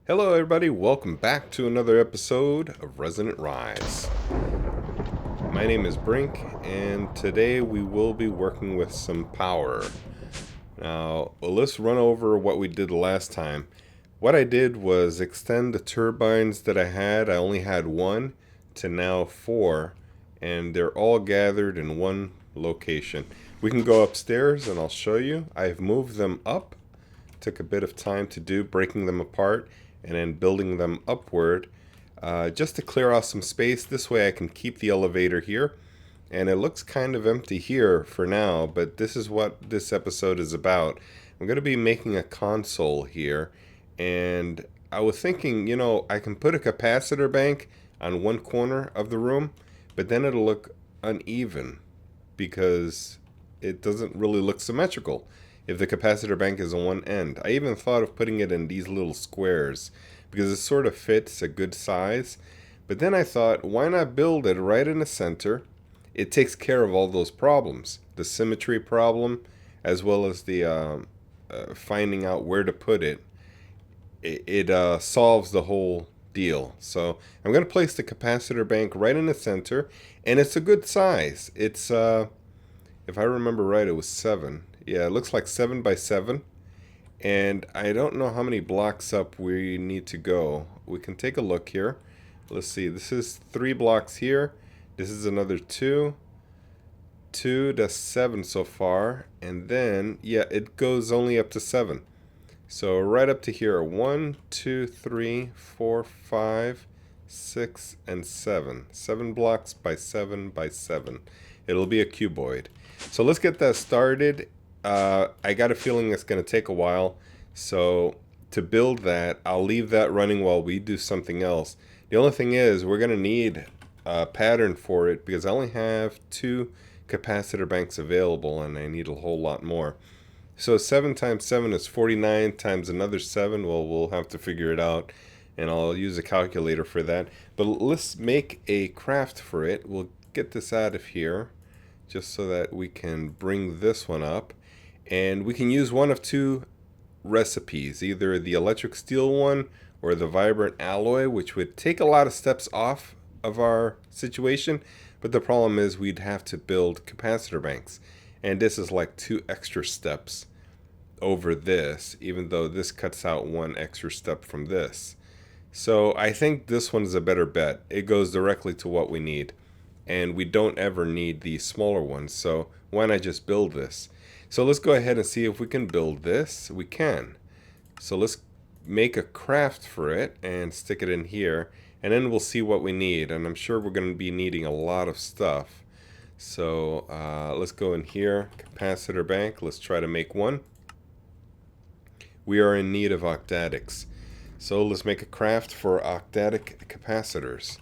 Hello everybody, welcome back to another episode of Resonant Rise. My name is Brink, and today we will be working with some power. Now, let's run over what we did last time. What I did was extend the turbines that I had. I only had one to now four, and they're all gathered in one location. We can go upstairs and I'll show you. I've moved them up. Took a bit of time to do, breaking them apart and then building them upward just to clear out some space. This way I can keep the elevator here, and it looks kind of empty here for now, but this is what this episode is about. I'm going to be making a console here, and I was thinking, I can put a capacitor bank on one corner of the room, but then it'll look uneven because it doesn't really look symmetrical if the capacitor bank is on one end. I even thought of putting it in these little squares because it sort of fits a good size. But then I thought, why not build it right in the center? It takes care of all those problems. The symmetry problem, as well as the finding out where to put it. It solves the whole deal. So I'm going to place the capacitor bank right in the center. And it's a good size. It's, if I remember right, it was 7. Yeah, it looks like 7 by 7. And I don't know how many blocks up we need to go. We can take a look here. Let's see. This is 3 blocks here. This is another 2. 2 to 7 so far. And then, yeah, it goes only up to 7. So right up to here. 1, 2, 3, 4, 5, 6, and 7. 7 blocks by 7 by 7. It'll be a cuboid. So let's get that started. I got a feeling it's going to take a while, so to build that, I'll leave that running while we do something else. The only thing is, we're going to need a pattern for it because I only have 2 capacitor banks available, and I need a whole lot more. So 7 times 7 is 49 times another 7. Well, we'll have to figure it out, and I'll use a calculator for that. But let's make a craft for it. We'll get this out of here just so that we can bring this one up. And we can use one of 2 recipes, either the electric steel one or the vibrant alloy, which would take a lot of steps off of our situation. But the problem is we'd have to build capacitor banks. And this is like 2 extra steps over this, even though this cuts out 1 extra step from this. So I think this one is a better bet. It goes directly to what we need. And we don't ever need the smaller ones. So why not just build this? So let's go ahead and see if we can build this. We can. So let's make a craft for it and stick it in here. And then we'll see what we need. And I'm sure we're going to be needing a lot of stuff. So let's go in here. Capacitor bank. Let's try to make one. We are in need of octadics. So let's make a craft for octadic capacitors.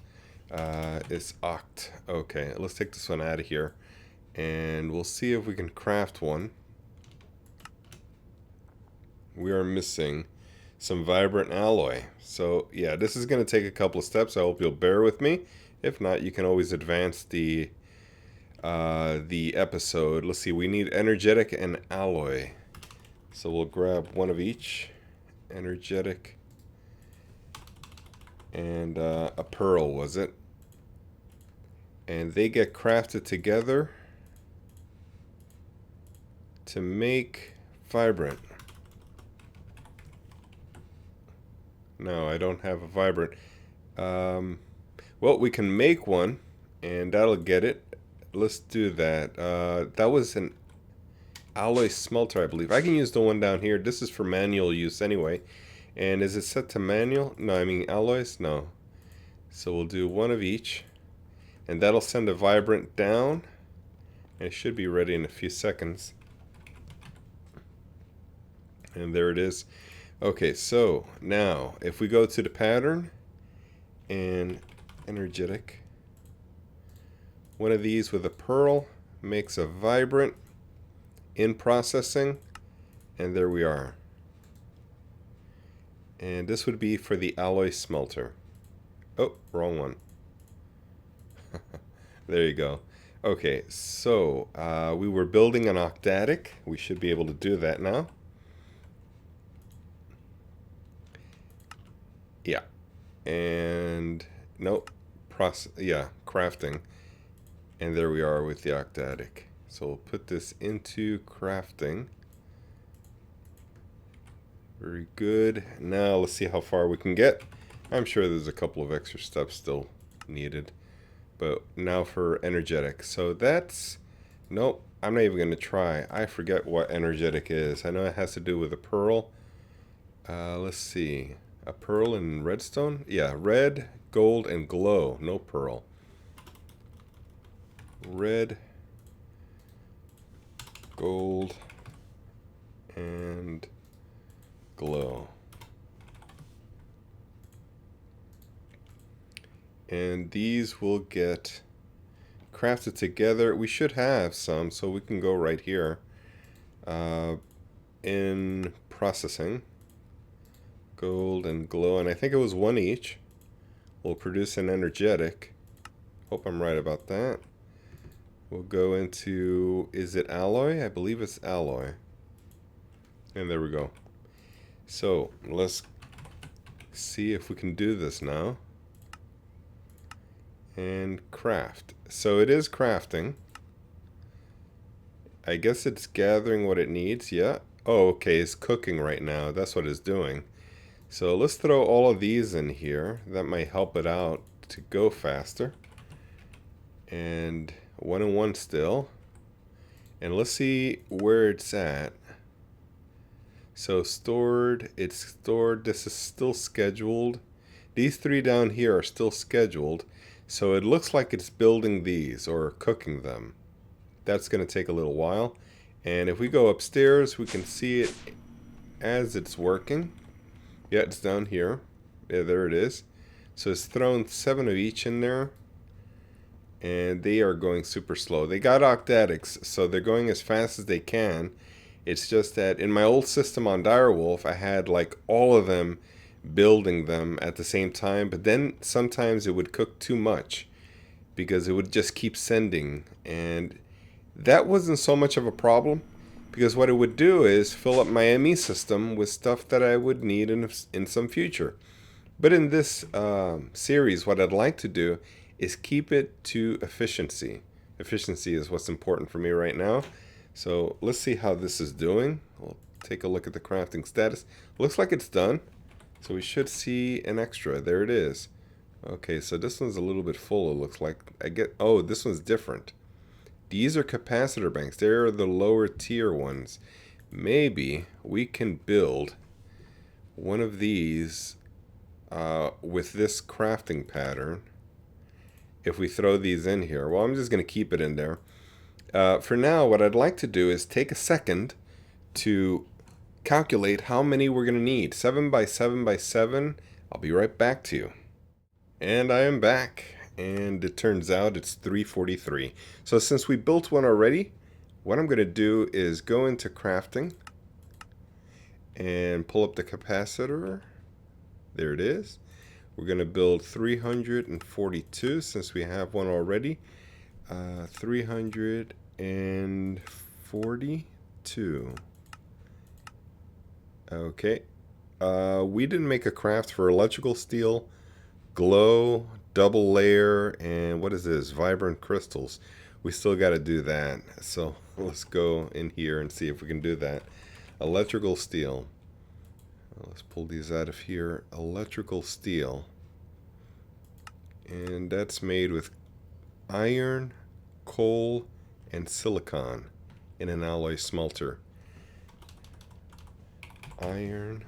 It's oct. Okay, let's take this one out of here. And we'll see if we can craft one. We are missing some vibrant alloy. So yeah, this is going to take a couple of steps. I hope you'll bear with me. If not, you can always advance the episode. Let's see, we need energetic and alloy. So we'll grab one of each. Energetic and a pearl, was it? And they get crafted together to make vibrant. No, I don't have a vibrant. Well, we can make one, and that'll get it. Let's do that. That was an alloy smelter, I believe. I can use the one down here. This is for manual use anyway. And is it set to manual? No, I mean alloys? No. So we'll do one of each. And that'll send a vibrant down. And it should be ready in a few seconds. And there it is. Okay, so now if we go to the pattern and energetic, one of these with a pearl makes a vibrant in processing, and there we are. And this would be for the alloy smelter. Oh, wrong one. There you go. Okay, so we were building an octadic. We should be able to do that now. Yeah. And nope. Yeah, crafting. And there we are with the octadic. So we'll put this into crafting. Very good. Now let's see how far we can get. I'm sure there's a couple of extra steps still needed. But now for energetic. So that's... Nope, I'm not even going to try. I forget what energetic is. I know it has to do with a pearl. Let's see. A pearl and redstone? Yeah, red, gold, and glow. No pearl. Red, gold, and glow. And these will get crafted together. We should have some, so we can go right here in processing. Gold and glow, and I think it was one each. We'll produce an energetic. Hope I'm right about that. We'll go into, is it alloy? I believe it's alloy. And there we go. So let's see if we can do this now. And craft. So it is crafting. I guess it's gathering what it needs. Yeah. Oh, okay. It's cooking right now. That's what it's doing. So let's throw all of these in here. That might help it out to go faster. And 1 and 1 still. And let's see where it's at. So stored, it's stored. This is still scheduled. These 3 down here are still scheduled. So it looks like it's building these or cooking them. That's going to take a little while. And if we go upstairs, we can see it as it's working. Yeah, it's down here. Yeah, there it is. So it's thrown 7 of each in there. And they are going super slow. They got octadics, so they're going as fast as they can. It's just that in my old system on Direwolf, I had like all of them building them at the same time. But then sometimes it would cook too much because it would just keep sending. And that wasn't so much of a problem, because what it would do is fill up my ME system with stuff that I would need in some future. But in this series, what I'd like to do is keep it to efficiency. Efficiency is what's important for me right now. So let's see how this is doing. We'll take a look at the crafting status. Looks like it's done. So we should see an extra. There it is. Okay, so this one's a little bit full, it looks like. Oh, this one's different. These are capacitor banks. They're the lower tier ones. Maybe we can build one of these with this crafting pattern. If we throw these in here. Well, I'm just going to keep it in there. For now, what I'd like to do is take a second to calculate how many we're going to need. 7 by 7 by 7. I'll be right back to you. And I am back. And it turns out it's 343. So since we built one already, what I'm going to do is go into crafting and pull up the capacitor. There it is. We're going to build 342 since we have one already. 342. Okay. We didn't make a craft for electrical steel, glow, double layer, and what is this? Vibrant crystals. We still got to do that. So let's go in here and see if we can do that. Electrical steel. Let's pull these out of here. Electrical steel. And that's made with iron, coal, and silicon in an alloy smelter. Iron,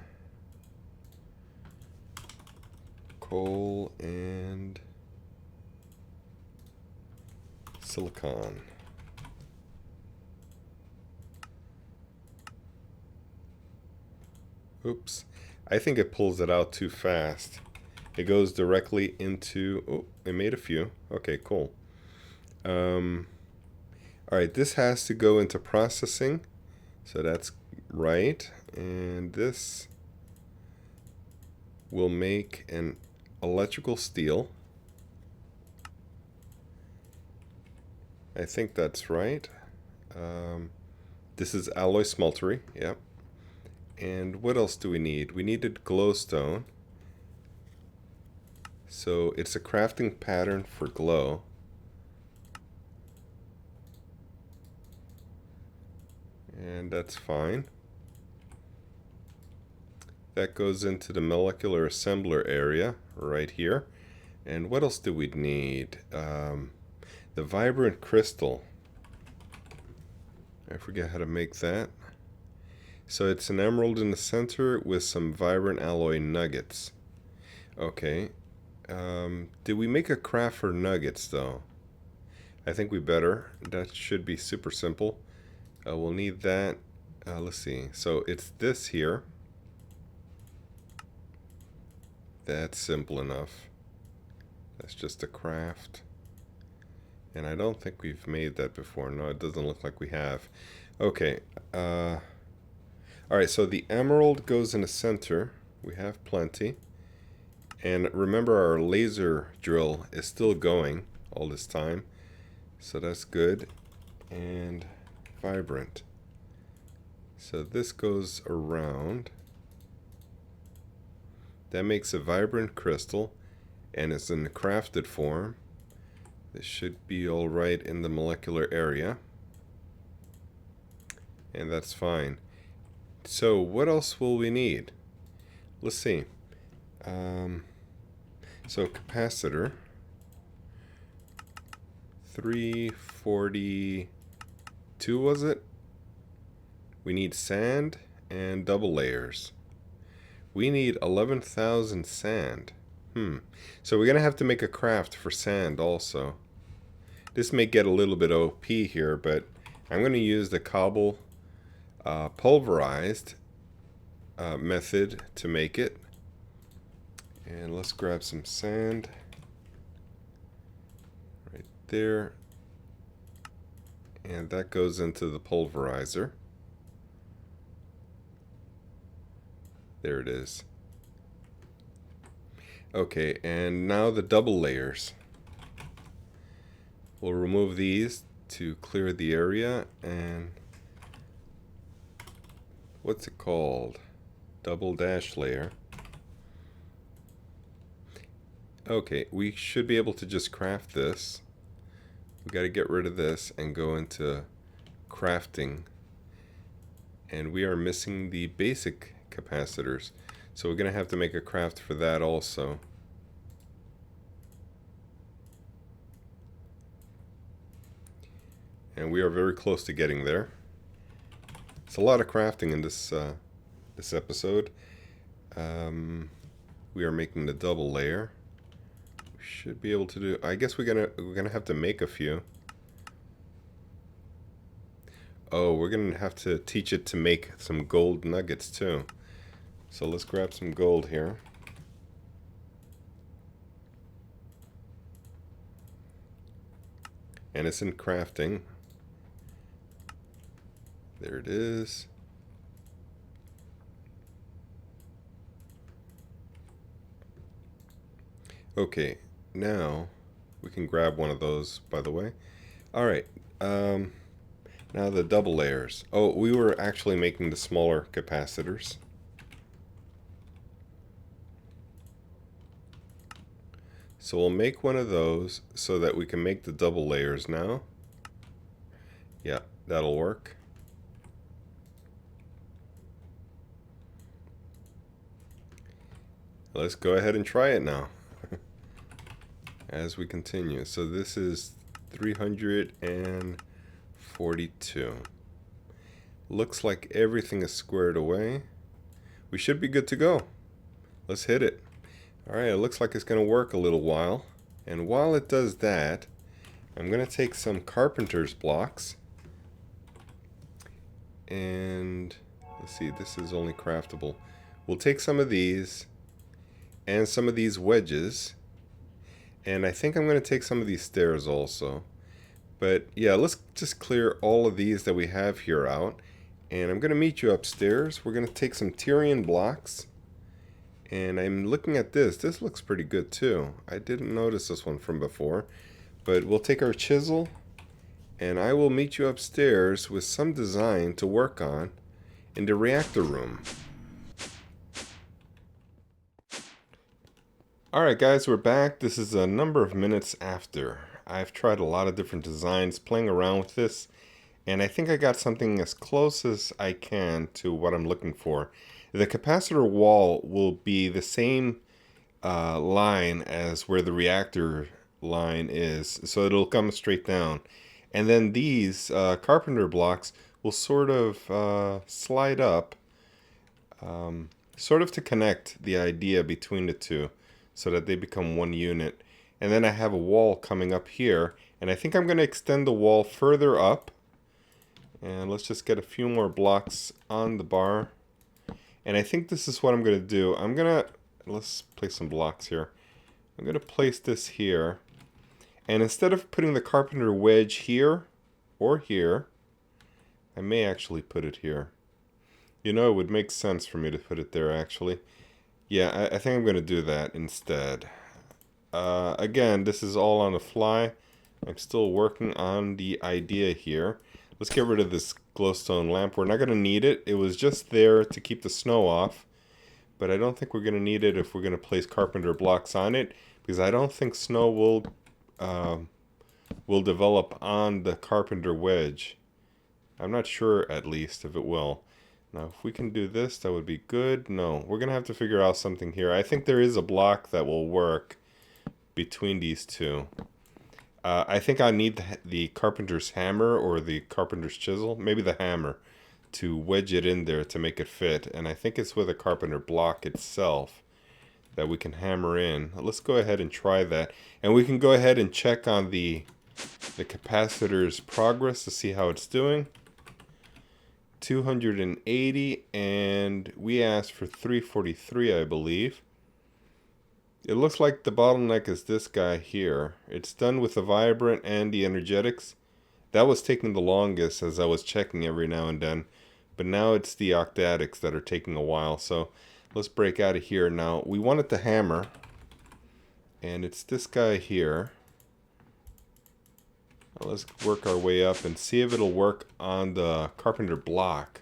coal, and silicon. Oops. I think it pulls it out too fast. It goes directly into... Oh, it made a few. Okay, cool. Alright, this has to go into processing. So that's right. And this will make an electrical steel. I think that's right. This is alloy smeltery. Yep. And what else do we need? We needed glowstone. So it's a crafting pattern for glow. And that's fine. That goes into the molecular assembler area right here. And what else do we need? The vibrant crystal. I forget how to make that. So it's an emerald in the center with some vibrant alloy nuggets. Okay. Did we make a craft for nuggets though? I think we better. That should be super simple. We'll need that. Let's see. So it's this here. That's simple enough. That's just a craft. And I don't think we've made that before. No, it doesn't look like we have. Okay. Alright, so the emerald goes in the center. We have plenty. And remember, our laser drill is still going all this time. So that's good. And vibrant. So this goes around. That makes a vibrant crystal. And it's in the crafted form. This should be alright in the molecular area. And that's fine. So what else will we need? Let's see. So capacitor. 342 was it? We need sand and double layers. We need 11,000 sand. So we're going to have to make a craft for sand also. This may get a little bit OP here, but I'm going to use the cobble pulverized method to make it. And let's grab some sand right there. And that goes into the pulverizer. There it is. Okay, and now the double layers. We'll remove these to clear the area, and what's it called? Double dash layer. Okay, we should be able to just craft this. We got to get rid of this and go into crafting. And we are missing the basic capacitors. So we're going to have to make a craft for that also. And we are very close to getting there. It's a lot of crafting in this this episode. We are making the double layer. We should be able to do. I guess we're gonna have to make a few. Oh, we're gonna have to teach it to make some gold nuggets too. So let's grab some gold here. And it's in crafting. There it is. Okay, now we can grab one of those, by the way. Alright, now the double layers. Oh, we were actually making the smaller capacitors. So we'll make one of those so that we can make the double layers now. Yeah, that'll work. Let's go ahead and try it now as we continue. So this is 342. Looks like everything is squared away. We should be good to go. Let's hit it. Alright, it looks like it's going to work a little while. And while it does that, I'm going to take some Carpenters blocks. And let's see, this is only craftable. We'll take some of these and some of these wedges. And I think I'm going to take some of these stairs also. But yeah, let's just clear all of these that we have here out. And I'm going to meet you upstairs. We're going to take some Tyrian blocks. And I'm looking at this. This looks pretty good too. I didn't notice this one from before. But we'll take our chisel. And I will meet you upstairs with some design to work on in the reactor room. Alright guys, we're back. This is a number of minutes after. I've tried a lot of different designs playing around with this, and I think I got something as close as I can to what I'm looking for. The capacitor wall will be the same line as where the reactor line is, so it'll come straight down. And then these carpenter blocks will sort of slide up, sort of to connect the idea between the two so that they become one unit. And then I have a wall coming up here, and I think I'm going to extend the wall further up. And let's just get a few more blocks on the bar. And I think this is what I'm going to do. Let's place some blocks here. I'm going to place this here. And instead of putting the carpenter wedge here or here, I may actually put it here. You know, it would make sense for me to put it there, actually. Yeah, I think I'm going to do that instead. Again, this is all on the fly. I'm still working on the idea here. Let's get rid of this glowstone lamp. We're not going to need it. It was just there to keep the snow off. But I don't think we're going to need it if we're going to place carpenter blocks on it, because I don't think snow will develop on the carpenter wedge. I'm not sure, at least, if it will. Now, if we can do this, that would be good. No, we're going to have to figure out something here. I think there is a block that will work between these two. I think I need the carpenter's hammer or the carpenter's chisel, maybe the hammer, to wedge it in there to make it fit. And I think it's with a carpenter block itself that we can hammer in. Let's go ahead and try that. And we can go ahead and check on the capacitor's progress to see how it's doing. 280, and we asked for 343, I believe. It looks like the bottleneck is this guy here. It's done with the vibrant and the energetics. That was taking the longest as I was checking every now and then. But now it's the octadics that are taking a while. So let's break out of here now. We wanted to hammer, and it's this guy here. Let's work our way up and see if it'll work on the carpenter block.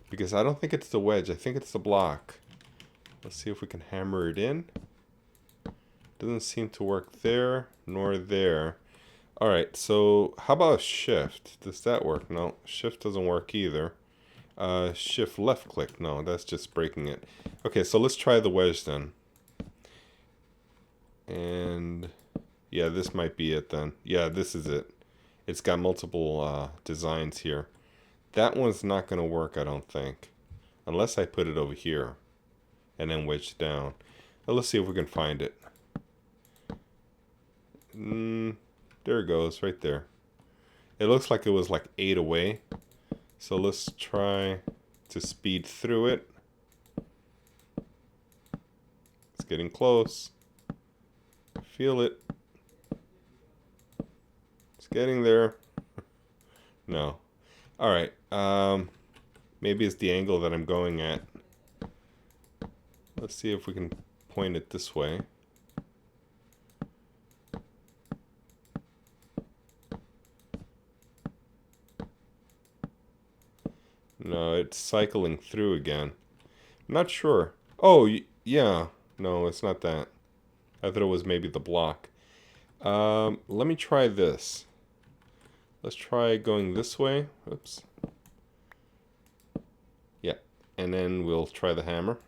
Because I don't think it's the wedge. I think it's the block. Let's see if we can hammer it in. Doesn't seem to work there, nor there. Alright, so how about shift? Does that work? No, shift doesn't work either. Shift left click. No, that's just breaking it. Okay, so let's try the wedge then. And yeah, this might be it then. Yeah, this is it. It's got multiple designs here. That one's not going to work, I don't think. Unless I put it over here and then wedge down. Well, let's see if we can find it. There it goes, right there. It looks like it was like 8 away. So let's try to speed through it. It's getting close. Feel it. It's getting there. No. Alright. Maybe it's the angle that I'm going at. Let's see if we can point it this way. No, it's cycling through again. I'm not sure. Oh, yeah. No, it's not that. I thought it was maybe the block. Let me try this. Let's try going this way. Oops. Yeah. And then we'll try the hammer.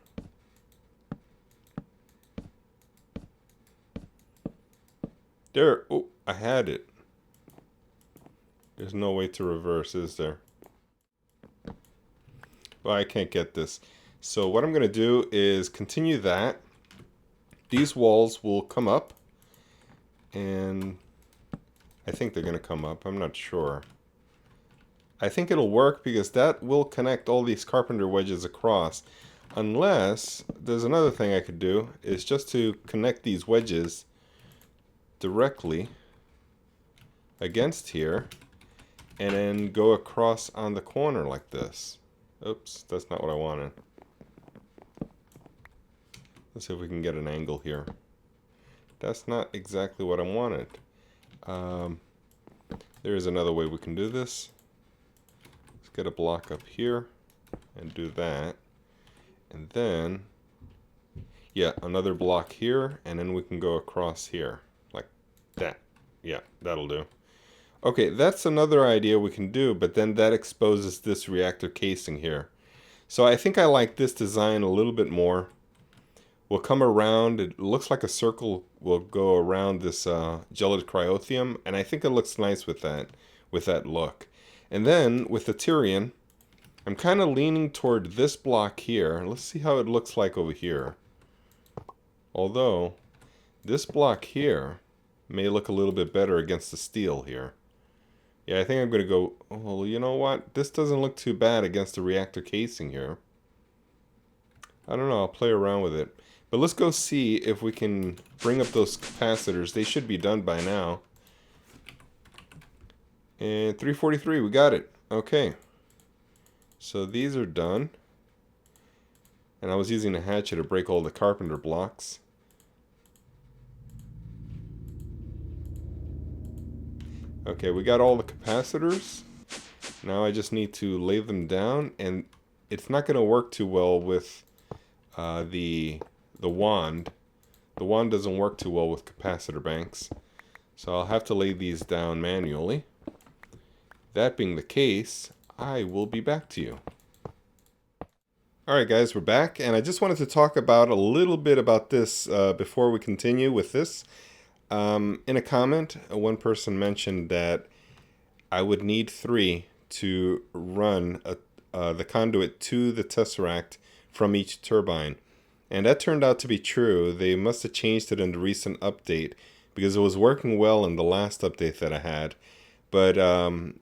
There. Oh, I had it. There's no way to reverse, is there? Well, I can't get this. So what I'm going to do is continue that. These walls will come up. And I think they're going to come up. I'm not sure. I think it'll work because that will connect all these carpenter wedges across. Unless, there's another thing I could do, is just to connect these wedges directly against here. And then go across on the corner like this. Oops, that's not what I wanted. Let's see if we can get an angle here. That's not exactly what I wanted. There is another way we can do this. Let's get a block up here and do that. And then, Yeah, another block here, and then we can go across here, like that. Yeah, that'll do. Okay, that's another idea we can do, but then that exposes this reactor casing here. So I think I like this design a little bit more. We'll come around, it looks like a circle will go around this gelid cryotheum, and I think it looks nice with that look. And then with the Tyrian, I'm kind of leaning toward this block here. Let's see how it looks like over here. Although, this block here may look a little bit better against the steel here. Yeah, I think I'm going to go, well, you know what? This doesn't look too bad against the reactor casing here. I don't know, I'll play around with it. But let's go see if we can bring up those capacitors. They should be done by now. And 343, we got it. Okay. So these are done. And I was using a hatchet to break all the carpenter blocks. Okay, we got all the capacitors. Now I just need to lay them down, and it's not going to work too well with the wand. The wand doesn't work too well with capacitor banks, so I'll have to lay these down manually. That being the case, I will be back to you. Alright guys, we're back, and I just wanted to talk about a little bit about this before we continue with this. In a comment, one person mentioned that I would need 3 to run the conduit to the tesseract from each turbine. And that turned out to be true. They must have changed it in the recent update because it was working well in the last update that I had. But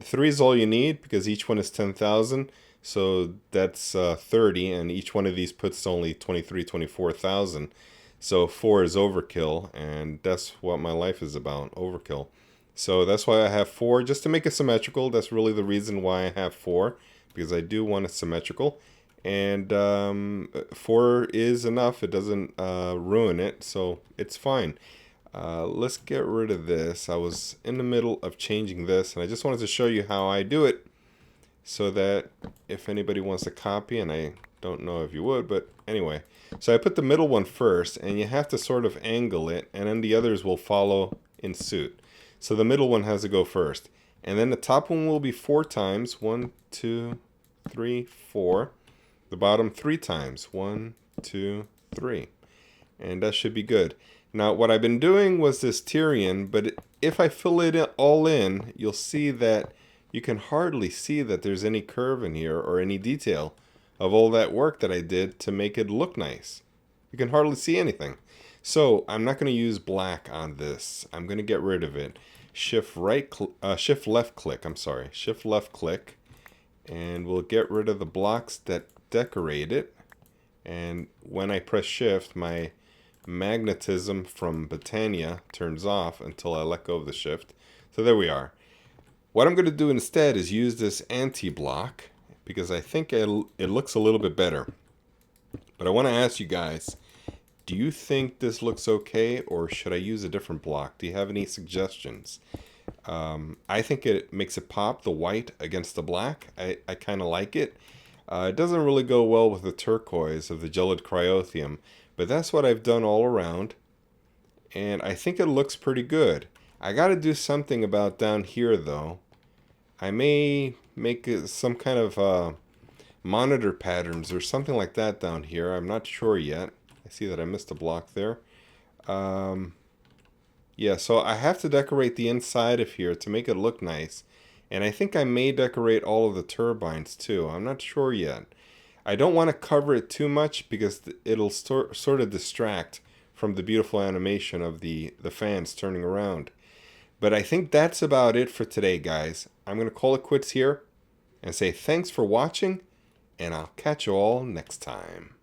3 is all you need because each one is 10,000. So that's 30, and each one of these puts only 24,000. So 4 is overkill, and that's what my life is about, overkill. So that's why I have 4, just to make it symmetrical. That's really the reason why I have 4, because I do want it symmetrical. And 4 is enough. It doesn't ruin it, so it's fine. Let's get rid of this. I was in the middle of changing this, and I just wanted to show you how I do it, so that if anybody wants to copy, and I don't know if you would, but anyway. So I put the middle one first, and you have to sort of angle it, and then the others will follow in suit. So the middle one has to go first. And then the top one will be 4 times. 1, 2, 3, 4. The bottom 3 times. 1, 2, 3. And that should be good. Now what I've been doing was this Tyrian, but if I fill it all in, you'll see that you can hardly see that there's any curve in here or any detail of all that work that I did to make it look nice. You can hardly see anything. So I'm not going to use black on this. I'm going to get rid of it. Shift left click, and we'll get rid of the blocks that decorate it. And when I press shift, my magnetism from Britannia turns off until I let go of the shift. So there we are. What I'm going to do instead is use this anti-block, because I think it looks a little bit better. But I want to ask you guys, do you think this looks okay, or should I use a different block? Do you have any suggestions? I think it makes it pop, the white against the black. I kind of like it. It doesn't really go well with the turquoise of the gelid cryotheum, but that's what I've done all around, and I think it looks pretty good. I got to do something about down here, though. I may make some kind of monitor patterns or something like that down here. I'm not sure yet. I see that I missed a block there. Yeah, so I have to decorate the inside of here to make it look nice. And I think I may decorate all of the turbines too. I'm not sure yet. I don't want to cover it too much because it'll sort of distract from the beautiful animation of the fans turning around. But I think that's about it for today, guys. I'm going to call it quits here and say thanks for watching, and I'll catch you all next time.